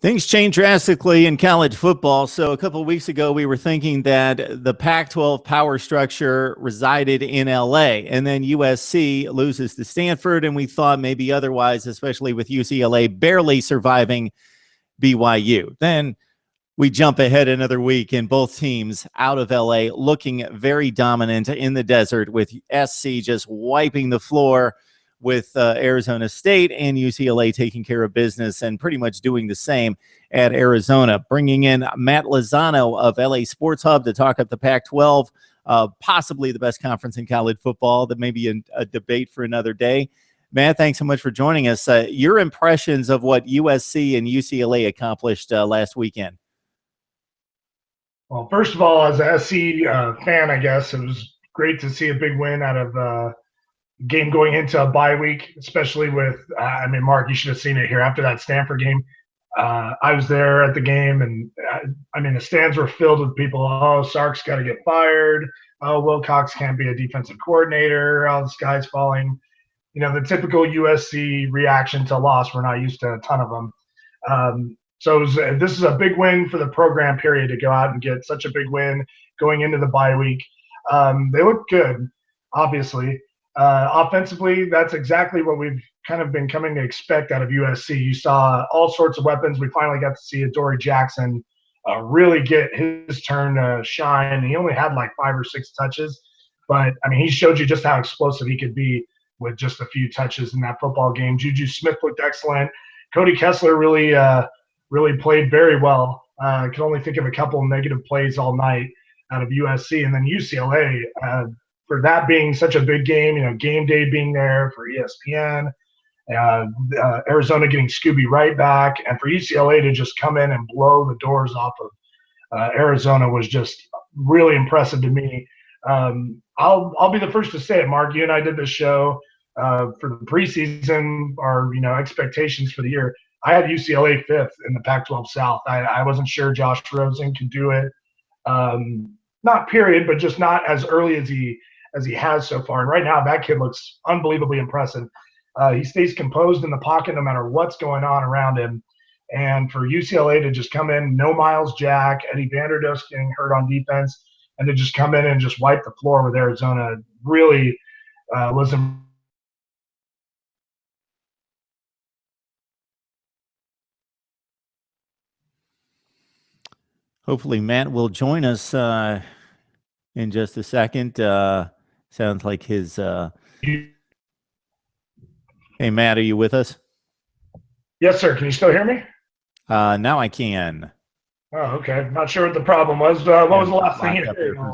Things change drastically in college football. So a couple of weeks ago, we were thinking that the Pac-12 power structure resided in LA, and then USC loses to Stanford, and we thought maybe otherwise, especially with UCLA barely surviving BYU. Then we jump ahead another week, and both teams out of LA looking very dominant in the desert, with SC just wiping the floor with Arizona State, and UCLA taking care of business and pretty much doing the same at Arizona. Bringing in Matt Lozano of LA Sports Hub to talk up the Pac-12, possibly the best conference in college football. That may be a debate for another day. Matt, thanks so much for joining us. Your impressions of what USC and UCLA accomplished last weekend? Well, first of all, as a SC fan, I guess it was great to see a big win out of game going into a bye week, especially with, Mark, you should have seen it here after that Stanford game. I was there at the game, and the stands were filled with people. Oh, Sark's got to get fired. Oh, Wilcox can't be a defensive coordinator. Oh, the sky's falling. You know, the typical USC reaction to loss. We're not used to a ton of them. This is a big win for the program, period, to go out and get such a big win going into the bye week. They look good, obviously. Offensively, that's exactly what we've kind of been coming to expect out of USC. You saw all sorts of weapons. We finally got to see Adoree Jackson really get his turn to shine. He only had like 5 or 6 touches, but he showed you just how explosive he could be with just a few touches in that football game. Juju Smith looked excellent. Cody Kessler really played very well. I can only think of a couple of negative plays all night out of USC. And then UCLA, for that being such a big game, game day being there for ESPN, Arizona getting Scooby Wright back, and for UCLA to just come in and blow the doors off of Arizona was just really impressive to me. I'll be the first to say it, Mark. You and I did this show for the preseason, our expectations for the year. I had UCLA 5th in the Pac-12 South. I wasn't sure Josh Rosen could do it. Not period, but just not as early as he has so far. And right now, that kid looks unbelievably impressive. He stays composed in the pocket no matter what's going on around him. And for UCLA to just come in, no Miles Jack, Eddie Vanderdosk getting hurt on defense, and to just come in and just wipe the floor with Arizona really was impressive. Hopefully Matt will join us in just a second. Sounds like his Hey, Matt, are you with us? Yes, sir. Can you still hear me? Now I can. Oh, okay. Not sure what the problem was. What was the last thing you heard? What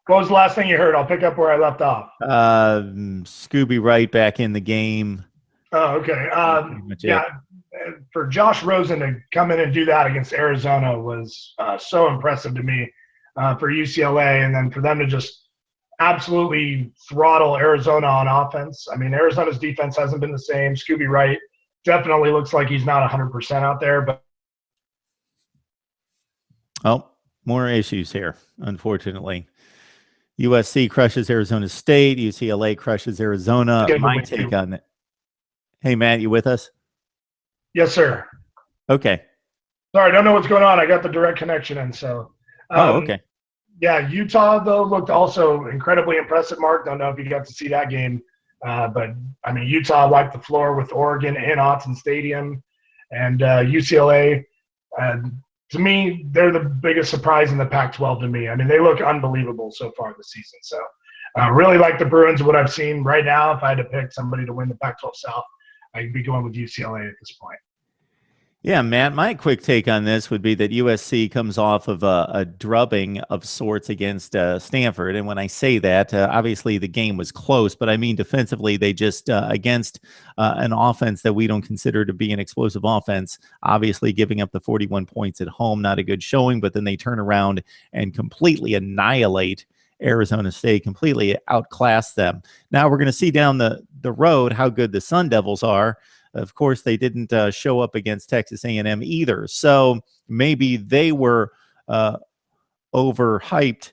was the last thing you heard? I'll pick up where I left off. Scooby Wright back in the game. Oh, okay. Yeah, for Josh Rosen to come in and do that against Arizona was so impressive to me for UCLA, and then for them to just absolutely throttle Arizona on offense. Arizona's defense hasn't been the same. Scooby Wright definitely looks like he's not 100% out there, but more issues here, unfortunately. USC crushes Arizona State. UCLA crushes Arizona. My take on it. Hey, Matt, you with us? Yes, sir. Okay. Sorry, I don't know what's going on. I got the direct connection in, so. Okay. Yeah, Utah, though, looked also incredibly impressive, Mark. Don't know if you got to see that game. But Utah wiped the floor with Oregon in Autzen Stadium. And UCLA, to me, they're the biggest surprise in the Pac-12 to me. They look unbelievable so far this season. So really like the Bruins, what I've seen right now. If I had to pick somebody to win the Pac-12 South, I'd be going with UCLA at this point. Yeah, Matt, my quick take on this would be that USC comes off of a drubbing of sorts against Stanford. And when I say that, obviously the game was close, but defensively, they just, against an offense that we don't consider to be an explosive offense, obviously giving up the 41 points at home, not a good showing, but then they turn around and completely annihilate Arizona State, completely outclass them. Now we're going to see down the road how good the Sun Devils are. Of course, they didn't show up against Texas A&M either. So maybe they were overhyped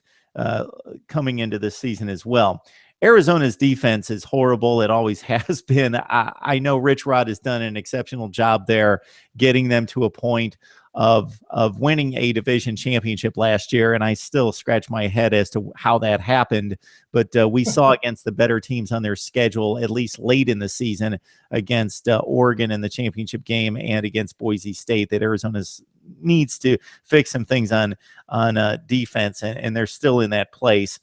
coming into this season as well. Arizona's defense is horrible. It always has been. I know Rich Rod has done an exceptional job there, getting them to a point of winning a division championship last year, and I still scratch my head as to how that happened. But we saw against the better teams on their schedule, at least late in the season, against Oregon in the championship game and against Boise State, that Arizona needs to fix some things on defense, and they're still in that place.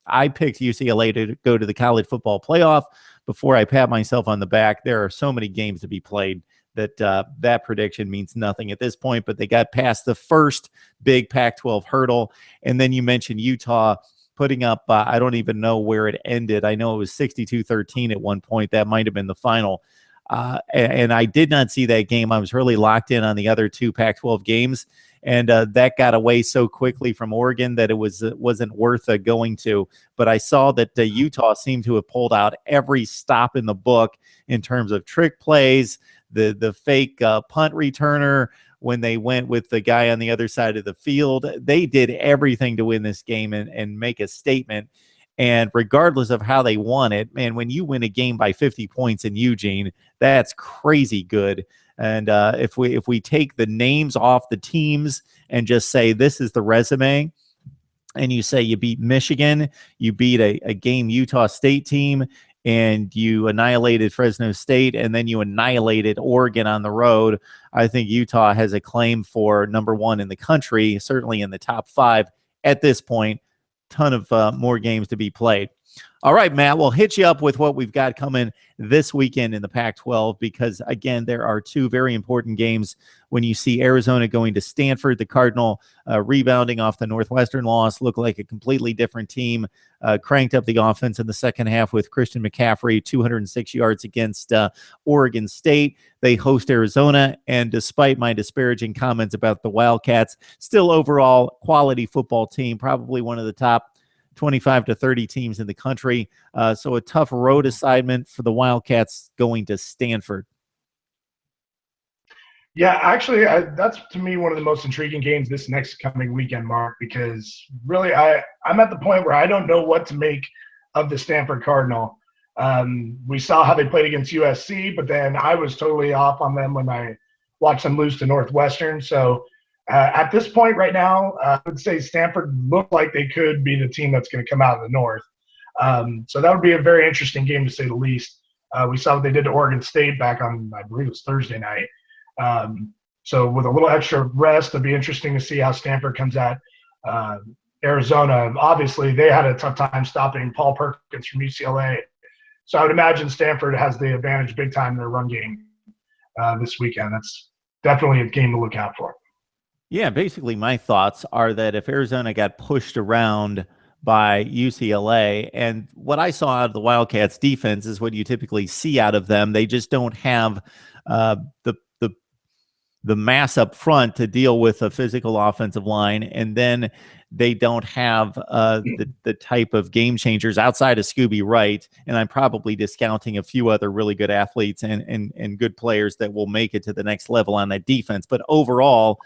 I picked UCLA to go to the college football playoff. Before I pat myself on the back, there are so many games to be played that that prediction means nothing at this point, but they got past the first big Pac-12 hurdle. And then you mentioned Utah putting up, I don't even know where it ended. I know it was 62-13 at one point. That might have been the final. And I did not see that game. I was really locked in on the other two Pac-12 games, and that got away so quickly from Oregon that it wasn't worth going to. But I saw that Utah seemed to have pulled out every stop in the book in terms of trick plays, the fake punt returner when they went with the guy on the other side of the field. They did everything to win this game and make a statement. And regardless of how they won it, man, when you win a game by 50 points in Eugene, that's crazy good. And if we take the names off the teams and just say this is the resume, and you say you beat Michigan, you beat a game Utah State team, and you annihilated Fresno State, and then you annihilated Oregon on the road, I think Utah has a claim for number one in the country, certainly in the top 5 at this point. Ton of more games to be played. All right, Matt, we'll hit you up with what we've got coming this weekend in the Pac-12, because, again, there are two very important games when you see Arizona going to Stanford. The Cardinal rebounding off the Northwestern loss, look like a completely different team, cranked up the offense in the second half with Christian McCaffrey, 206 yards against Oregon State. They host Arizona, and despite my disparaging comments about the Wildcats, still overall quality football team, probably one of the top 25 to 30 teams in the country. So a tough road assignment for the Wildcats going to Stanford. Yeah, actually, that's to me one of the most intriguing games this next coming weekend, Mark, because really I'm at the point where I don't know what to make of the Stanford Cardinal. We saw how they played against USC, but then I was totally off on them when I watched them lose to Northwestern. So at this point right now, I would say Stanford looked like they could be the team that's going to come out of the North. So that would be a very interesting game, to say the least. We saw what they did to Oregon State back on, I believe it was Thursday night. So with a little extra rest, it'll be interesting to see how Stanford comes at Arizona. Obviously, they had a tough time stopping Paul Perkins from UCLA. So I would imagine Stanford has the advantage big time in their run game this weekend. That's definitely a game to look out for. Yeah, basically my thoughts are that if Arizona got pushed around by UCLA, and what I saw out of the Wildcats defense is what you typically see out of them, they just don't have the mass up front to deal with a physical offensive line, and then they don't have the type of game changers outside of Scooby Wright, and I'm probably discounting a few other really good athletes and good players that will make it to the next level on that defense. But overall,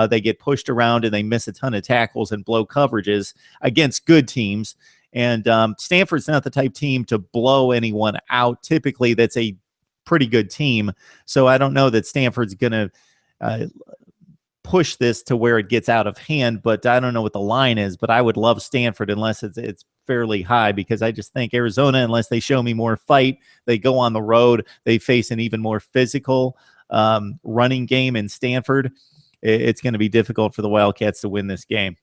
they get pushed around and they miss a ton of tackles and blow coverages against good teams. And Stanford's not the type team to blow anyone out. Typically, that's a pretty good team. So I don't know that Stanford's going to push this to where it gets out of hand, but I don't know what the line is. But I would love Stanford unless it's fairly high, because I just think Arizona, unless they show me more fight, they go on the road, they face an even more physical running game in Stanford. It's going to be difficult for the Wildcats to win this game.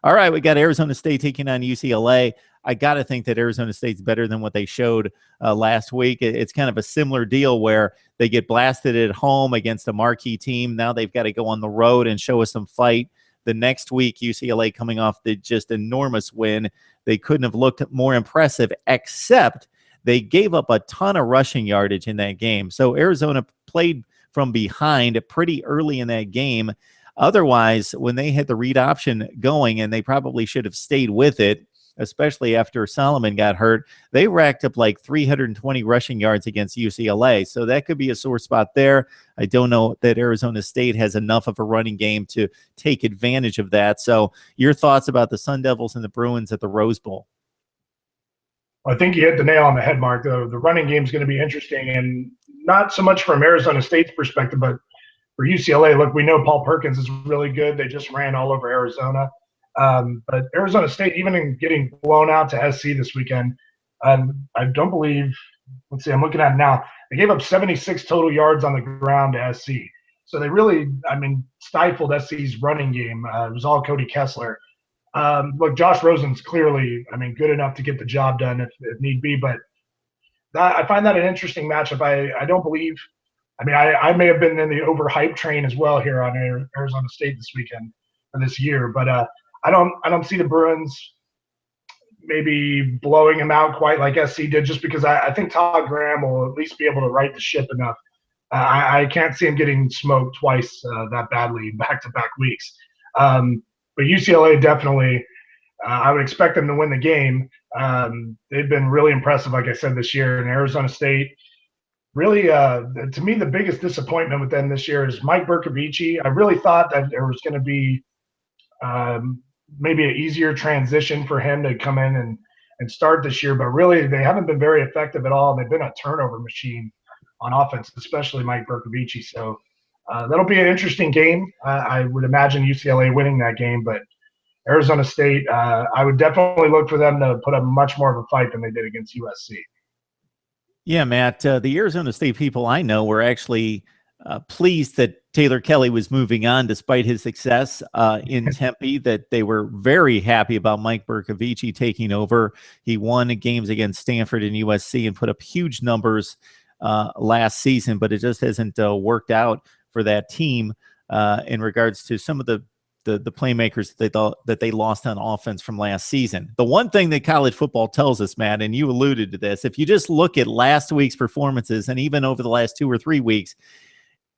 All right, we got Arizona State taking on UCLA. I got to think that Arizona State's better than what they showed last week. It's kind of a similar deal where they get blasted at home against a marquee team. Now they've got to go on the road and show us some fight. The next week, UCLA coming off the just enormous win. They couldn't have looked more impressive, except they gave up a ton of rushing yardage in that game. So Arizona played from behind pretty early in that game. Otherwise, when they had the read option going, and they probably should have stayed with it, especially after Solomon got hurt, they racked up like 320 rushing yards against UCLA. So that could be a sore spot there. I don't know that Arizona State has enough of a running game to take advantage of that. So your thoughts about the Sun Devils and the Bruins at the Rose Bowl? I think you hit the nail on the head, Mark. The running game is going to be interesting, and not so much from Arizona State's perspective, but for UCLA. Look, we know Paul Perkins is really good. They just ran all over Arizona. But Arizona State, even in getting blown out to SC this weekend, I don't believe – let's see, I'm looking at it now. They gave up 76 total yards on the ground to SC. So they really, stifled SC's running game. It was all Cody Kessler. Look, Josh Rosen's clearly, good enough to get the job done if need be. But I find that an interesting matchup. I don't believe – I may have been in the overhyped train as well here on Arizona State this weekend or this year. But I don't see the Bruins maybe blowing them out quite like SC did, just because I think Todd Graham will at least be able to right the ship enough. I can't see him getting smoked twice that badly back-to-back weeks. But UCLA definitely, I would expect them to win the game. They've been really impressive, like I said, this year. And Arizona State, really, to me, the biggest disappointment with them this year is Mike Bercovici. I really thought that there was going to be maybe an easier transition for him to come in and start this year, but really they haven't been very effective at all. They've been a turnover machine on offense, especially Mike Bercovici. So that'll be an interesting game. I would imagine UCLA winning that game, but Arizona State, I would definitely look for them to put up much more of a fight than they did against USC. Yeah, Matt, the Arizona State people I know were actually pleased that Taylor Kelly was moving on despite his success in Tempe, that they were very happy about Mike Bercovici taking over. He won games against Stanford and USC and put up huge numbers last season, but it just hasn't worked out for that team in regards to some of the playmakers that they lost on offense from last season. The one thing that college football tells us, Matt, and you alluded to this, if you just look at last week's performances and even over the last 2 or 3 weeks,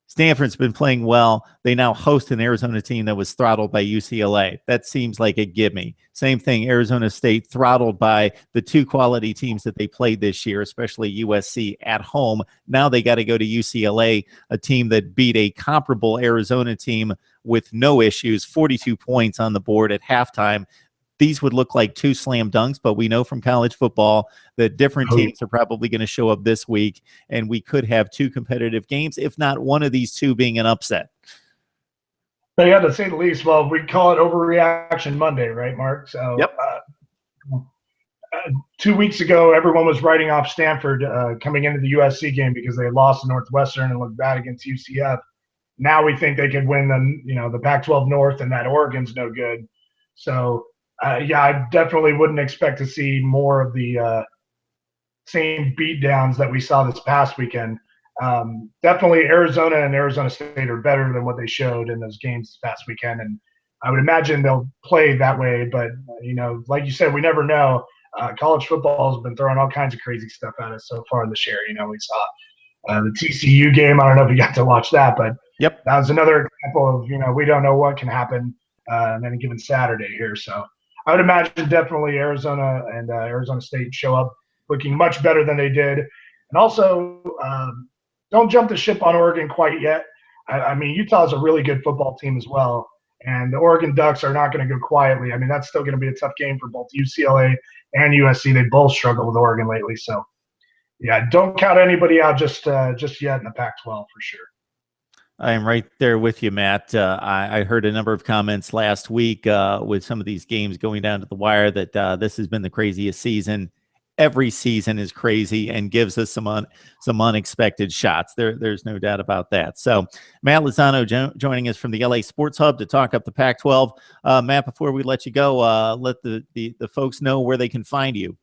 Stanford's been playing well. They now host an Arizona team that was throttled by UCLA. That seems like a gimme. Same thing, Arizona State throttled by the 2 quality teams that they played this year, especially USC at home. Now they got to go to UCLA, a team that beat a comparable Arizona team with no issues, 42 points on the board at halftime. These would look like 2 slam dunks, but we know from college football that different teams are probably going to show up this week, and we could have 2 competitive games, if not one of these 2 being an upset. But yeah, to say the least, well, we call it overreaction Monday, right, Mark? So yep. 2 weeks ago, everyone was writing off Stanford coming into the USC game because they had lost to Northwestern and looked bad against UCF. Now we think they could win the Pac-12 North, and that Oregon's no good. So I definitely wouldn't expect to see more of the same beatdowns that we saw this past weekend. Definitely Arizona and Arizona State are better than what they showed in those games this past weekend, and I would imagine they'll play that way. But, like you said, we never know. College football has been throwing all kinds of crazy stuff at us so far this year. We saw the TCU game. I don't know if you got to watch that, but yep, that was another example of, we don't know what can happen on any given Saturday here. So I would imagine definitely Arizona and Arizona State show up looking much better than they did. And also, don't jump the ship on Oregon quite yet. Utah's a really good football team as well. And the Oregon Ducks are not going to go quietly. That's still going to be a tough game for both UCLA and USC. They both struggled with Oregon lately. So, yeah, don't count anybody out just yet in the Pac-12 for sure. I am right there with you, Matt. I heard a number of comments last week with some of these games going down to the wire that this has been the craziest season. Every season is crazy and gives us some unexpected shots. There's no doubt about that. So Matt Lozano joining us from the LA Sports Hub to talk up the Pac-12. Matt, before we let you go, let the folks know where they can find you.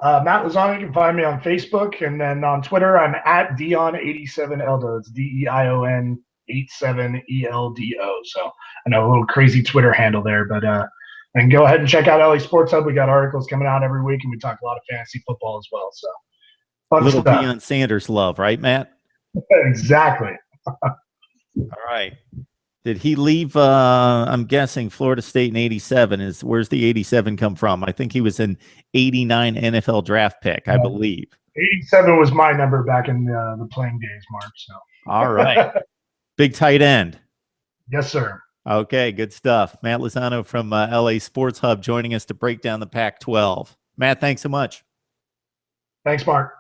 Matt Lozano, you can find me on Facebook, and then on Twitter, I'm at Dion87Eldo. It's Deion 87ELDO. So I know a little crazy Twitter handle there, but and go ahead and check out LA Sports Hub. We got articles coming out every week, and we talk a lot of fantasy football as well. So fun little stuff. Deion Sanders love, right, Matt? Exactly. All right. Did he leave, I'm guessing, Florida State in 87? Where's the 87 come from? I think he was an 89 NFL draft pick, I believe. 87 was my number back in the playing days, Mark. So. All right. Big tight end. Yes, sir. Okay, good stuff. Matt Lozano from LA Sports Hub joining us to break down the Pac-12. Matt, thanks so much. Thanks, Mark.